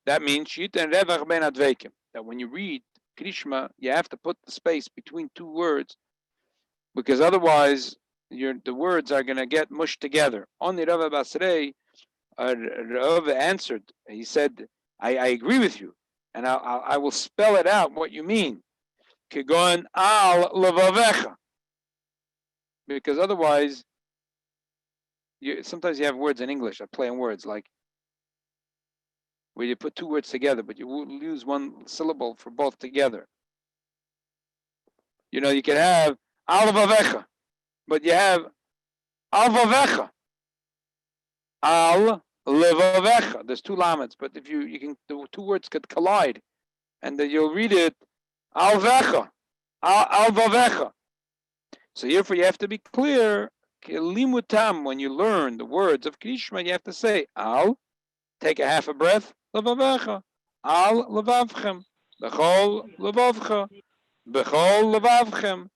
That means shit and revach ben adveikim. That when you read Krishma, you have to put the space between two words, because otherwise the words are going to get mushed together. Only Rav Basrei, Rav answered. He said, "I agree with you, and I will spell it out what you mean." Kigon al levavecha. Because otherwise, sometimes you have words in English that play on words, like where you put two words together, but you lose one syllable for both together. You know, you can have al levavecha, but you have al vavecha. Al levavecha. There's two lamets, but if you can, the two words could collide, and then you'll read it al vecha, al vavecha. So therefore, you have to be clear. Limutam, when you learn the words of Krishma, you have to say al. Take a half a breath. Levavecha. Al levavchem. Bechol levavcha. Bechol levavchem.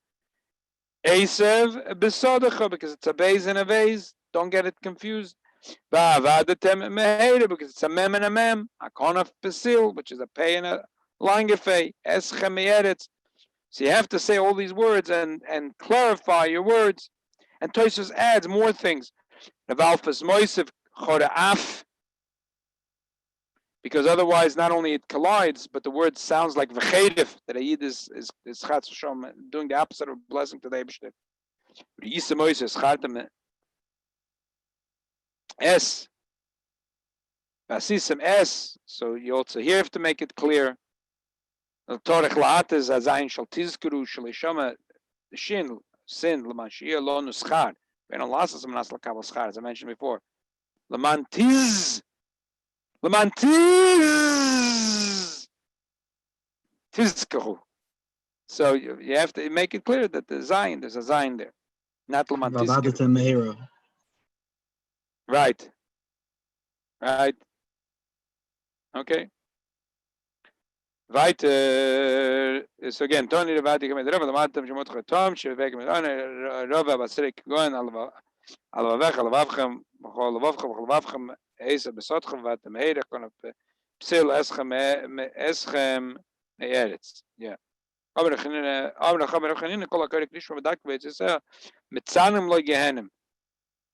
Esev besodecha, because it's a base and a vase. Don't get it confused. Va'avadetem meheira, because it's a mem and a mem. Akonaf pesil, which is a pay and a langefei. Eschem meyeretz. So you have to say all these words and clarify your words. And Tosfos adds more things. Ravalfas moisef choraaf, because otherwise not only it collides, but the word sounds like v'chedif, that a yid is chatz v'shom, doing the opposite of blessing to the Eibishter. Yisa moisef chartem es, v'asisem es. So you also here have to make it clear. Torach la'ates azayin shal tizkuru shal yishama shin sin l'man shiyah lo nuschar ve'en lasas manas l'kabel schar, as I mentioned before. L'man tiz tizkuru. So you have to make it clear that there's a zayin there, not l'man tizkuru. Right. Okay. Weiter ist again Tony the Vatican mit Rabbi the Matam Shemot Khatam Shevek mit Rabbi Basrik Goen al Vavchem Eisa Besotchem Vat Meir kon Psil Eschem Eretz. Yeah. Aber Khanin Kol Karik Nishma Dak Vetzesa mit Tzanim Lo Gehenim.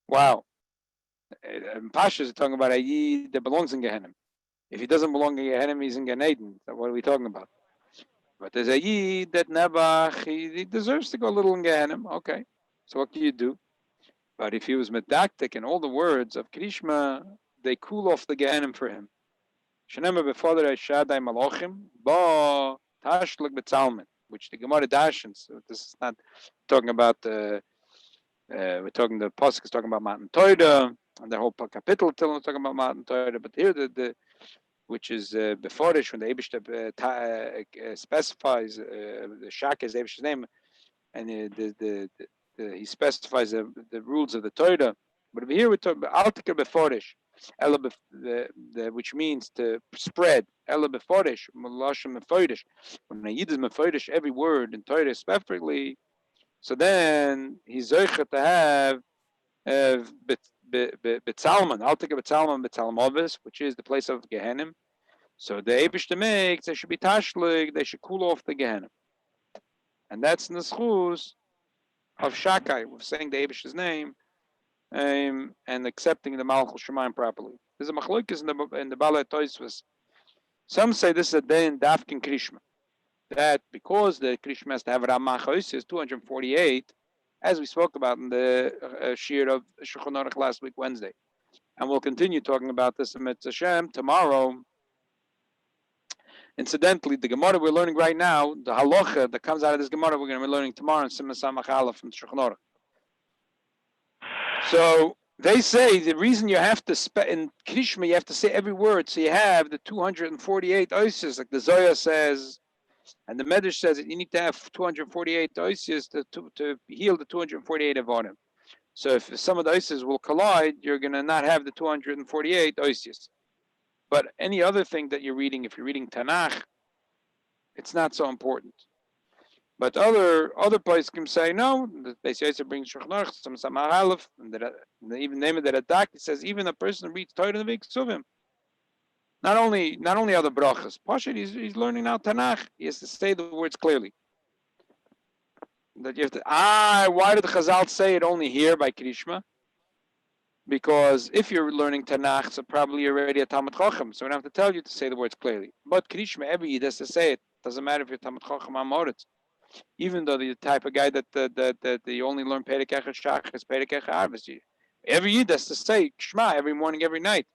Wow. Pasha is talking about a yid that belongs in Gehenim. If he doesn't belong in Gehenim, he's in Gan Eden. So what are we talking about? But there's a yid that never, he deserves to go a little in Gehenim. Okay, so what can you do? But if he was medactic in all the words of Krishma, they cool off the Gehenim for him. Shenema befader Shadai Malochim ba tashluk betzalmen, which the Gemara dashens. So this is not talking about the. We're talking the pasuk is talking about Matan Torah, and the whole capital is talking about Matan Torah. But here the which is beforish when the Eibishter specifies the Shaka is the Eibishter's name, and he specifies the rules of the Torah. But over here we're talking about Altika beforish, which means to spread. Ela beforish, Malashim meforish. When a Yid is meforish every word in Torah perfectly, so then he's zoichet to have Betzalman, Altika Betzalman, Betzalmovis, which is the place of Gehenim. So the Eibishter makes, they should be tashlig, they should cool off the Gehenim. And that's in the schus of Shakai, of saying the Eibishter's name and accepting the Malchus Shemayim properly. There's a machlokes in the Balei Tosfos. Some say this is a day in Dafkin Krishma. That because the Krishma has to have Ramah Chosis 248, as we spoke about in the Shir of Shulchan Aruch last week, Wednesday. And we'll continue talking about this in Mitzvah Hashem tomorrow. Incidentally, the Gemara we're learning right now, the halacha that comes out of this Gemara, we're going to be learning tomorrow in Simon Samach Aleph from Shulchan Aruch. So they say the reason you have to in Krishma, you have to say every word, so you have the 248 oises, like the Zoya says, and the Medrash says that you need to have 248 oises to heal the 248 avonim. So if some of the oises will collide, you're going to not have the 248 oises. But any other thing that you're reading, if you're reading Tanakh, it's not so important. But other places can say no. The Beis Yosef brings Shulchan Aruch, some Samach Aleph, and they even name it that Adak. It says even a person reads Torah in the Veksuvim. Not only other brachas. Pasha, he's learning now Tanakh. He has to say the words clearly. That you have to. Why did the Chazal say it only here by Krishma? Because if you're learning Tanakh, so probably you're already a Talmud Chacham, so we don't have to tell you to say the words clearly. But Krishma, every Yid has to say it. Doesn't matter if you're Talmud Chacham or Moritz. even though the type of guy that you only learn Perek Echad Shachris, Perek Echad Arvis. Every Yid has to say Shema every morning, every night.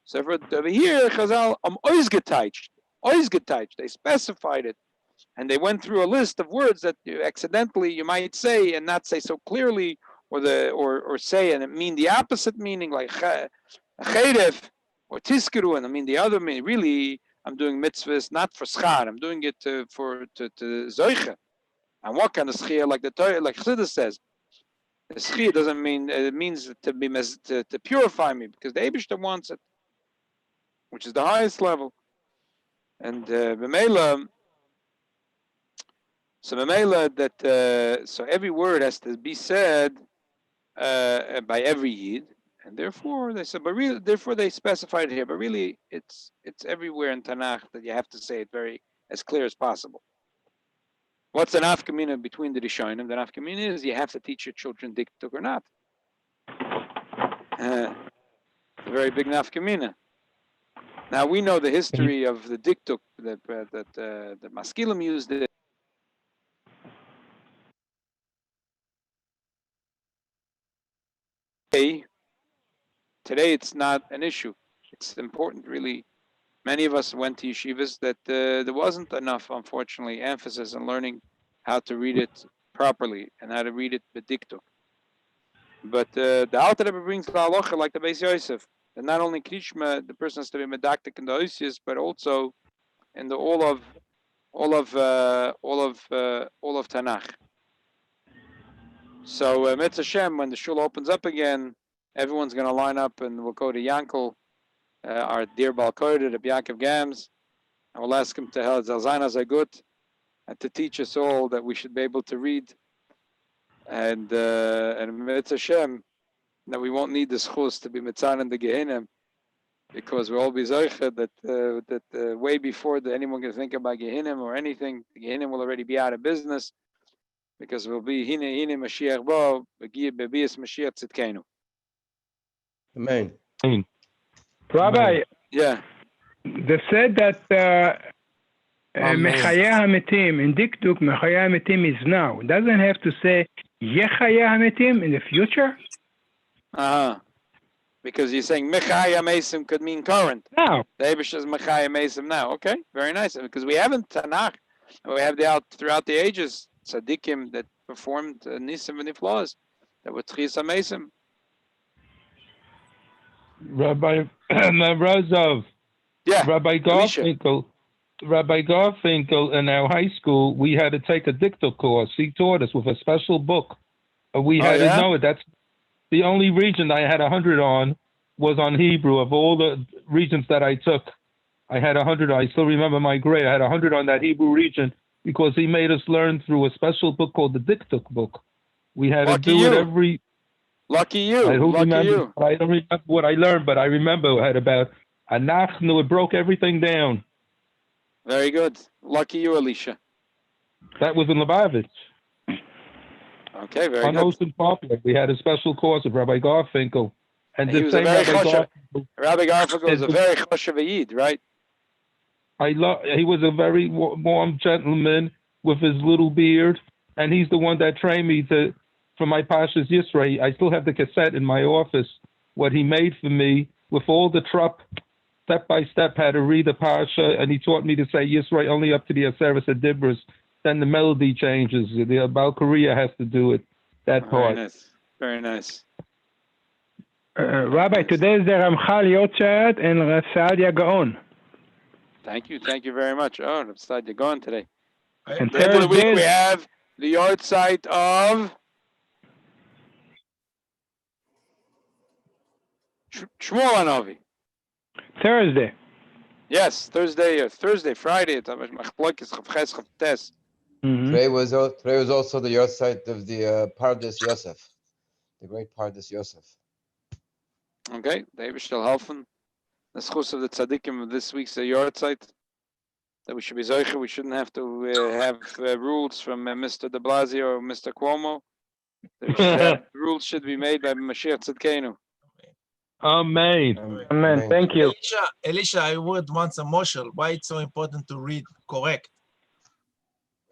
So over here, Chazal, always geteicht. They specified it, and they went through a list of words that you accidentally you might say and not say so clearly, or say and it mean the opposite meaning, like cheref or tiskuru, and I mean the other meaning. Really, I'm doing mitzvahs not for schar. I'm doing it to zoiche. And what kind of schir? Like the Torah, like Chassidus says, the schir doesn't mean it means to be to purify me, because the Eibishter wants it, which is the highest level. And b'meila, so every word has to be said by every Yid, and therefore they said, therefore they specified here. But really, it's everywhere in Tanakh that you have to say it very as clear as possible. What's the nafkamina between the Rishonim? The nafkamina is you have to teach your children diktuk or not. A very big nafkamina. Now we know the history of the diktuk that the maskilim used it. Today it's not an issue. It's important, really. Many of us went to yeshivas that there wasn't enough, unfortunately, emphasis on learning how to read it properly and how to read it b'diktuk. But the Alter Rebbe brings the halacha like the Beis Yosef, that not only krishma the person has to be medaktik in the oisius, but also in the all of Tanakh. So Mitzvah Shem, when the shul opens up again, everyone's going to line up and we'll go to Yankel, our dear Balkoide, Rabbi Yaakov Gams, and we'll ask him to help Zalzana Zagut and to teach us all that we should be able to read. And Mitzvah Shem, that we won't need the schus to be mitzan in the Gehinnom, because we'll all be zoicha that way before anyone can think about Gehinnom or anything, the Gehinnom will already be out of business, because we'll be hine Mashiach bo bebias Mashiach tzidkenu. Amen. Rabbi, Yeah. they said that Mechaya HaMetim in Diktuk, Mechaya HaMetim is now. It doesn't have to say Yechaya HaMetim in the future? Because you're saying Mechaya Mesim could mean current. No. The Eibush is Mechaya Mesim now. Okay, very nice. Because we haven't Tanakh, we have throughout the ages tzaddikim that performed nisim and niflos that were Tchisa Mesim. Rabbi Marsov, Yeah. Rabbi Garfinkel in our high school, we had to take a diktuk course. He taught us with a special book. We had to know it. That's the only region I had 100 on was on Hebrew. Of all the regions that I took, I had 100. I still remember my grade. I had 100 on that Hebrew region because he made us learn through a special book called the Diktuk book. We had to do it every. Lucky you. I don't remember what I learned, but I remember I had about Anachnu. It broke everything down. Very good. Lucky you, Alicia. That was in Lubavitch. Okay, very on good. Ocean Popular. We had a special course of Rabbi Garfinkel. And he the was same Rabbi Garfinkel was a very choshev Yid, right? He was a very warm gentleman with his little beard, and he's the one that trained me for my Pashas Yisrael. I still have the cassette in my office, what he made for me with all the trup, step by step, how to read the Pasha, and he taught me to say Yisrael only up to the Aseres Adibros. Then the melody changes. The Baal Korea has to do it, that part. Very nice. Very nice. Rabbi, today is the Ramchal Yotzat and Saadia Gaon. Thank you very much. Oh, I'm Saadia Gaon today. And the end of the week we have the yard site of Shmuel Hanavi. Thursday. Yes, Thursday, Friday. It's Today was also the yard site of the Pardes Yosef, the great Pardes Yosef. Okay, David shall helfen. The schus of the tzaddikim of this week's yard site. That we should be zoiche. We shouldn't have to have rules from Mr. De Blasio or Mr. Cuomo. Rules should be made by Mashiach Tzidkenu. Amen. Amen. Thank you. Elisha, I would want some moshel. Why it's so important to read correct?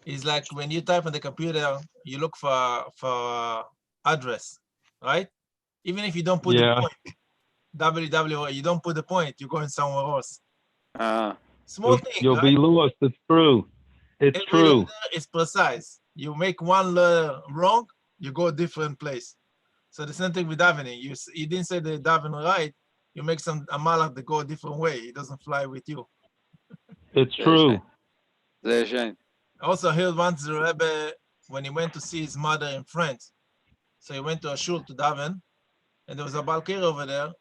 is like when you type on the computer, you look for address, right? Even if you don't put Yeah. the point, www, you don't put the point, you're going somewhere else. Small thing, You'll right? be lost. It's true. It's Every true. letter is precise. You make one letter wrong, you go a different place. So the same thing with davening. You didn't say the daven right, you make some a malach that go a different way. It doesn't fly with you. It's true. Sehr schön. Also heard once the Rebbe, when he went to see his mother in France, so he went to a shul to daven, and there was a balkir over there,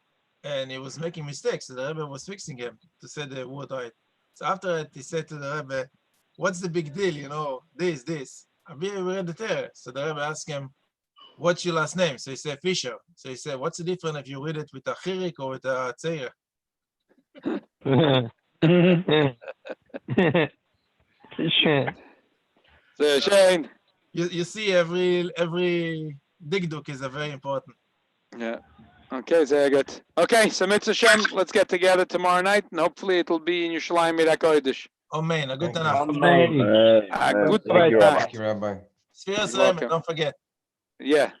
and he was making mistakes. So the Rebbe was fixing him to say the word right. So after it, he said to the Rebbe, "What's the big deal? You know, this. We read the Torah." So the Rebbe asked him, "What's your last name?" So he said, "Fisher." So he said, "What's the difference if you read it with a chirik or with a tzeir?" Sehr schön. You see, every digduk is a very important. Yeah. Okay, sehr gut. Okay, so Mitzvah Shem, let's get together tomorrow night, and hopefully it'll be in Yerushalayim Mid HaKodesh. Amen. A good Thank night. Amen. A good Thank you, night. Thank you, Rabbi. Sphere Welcome. don't forget. Yeah.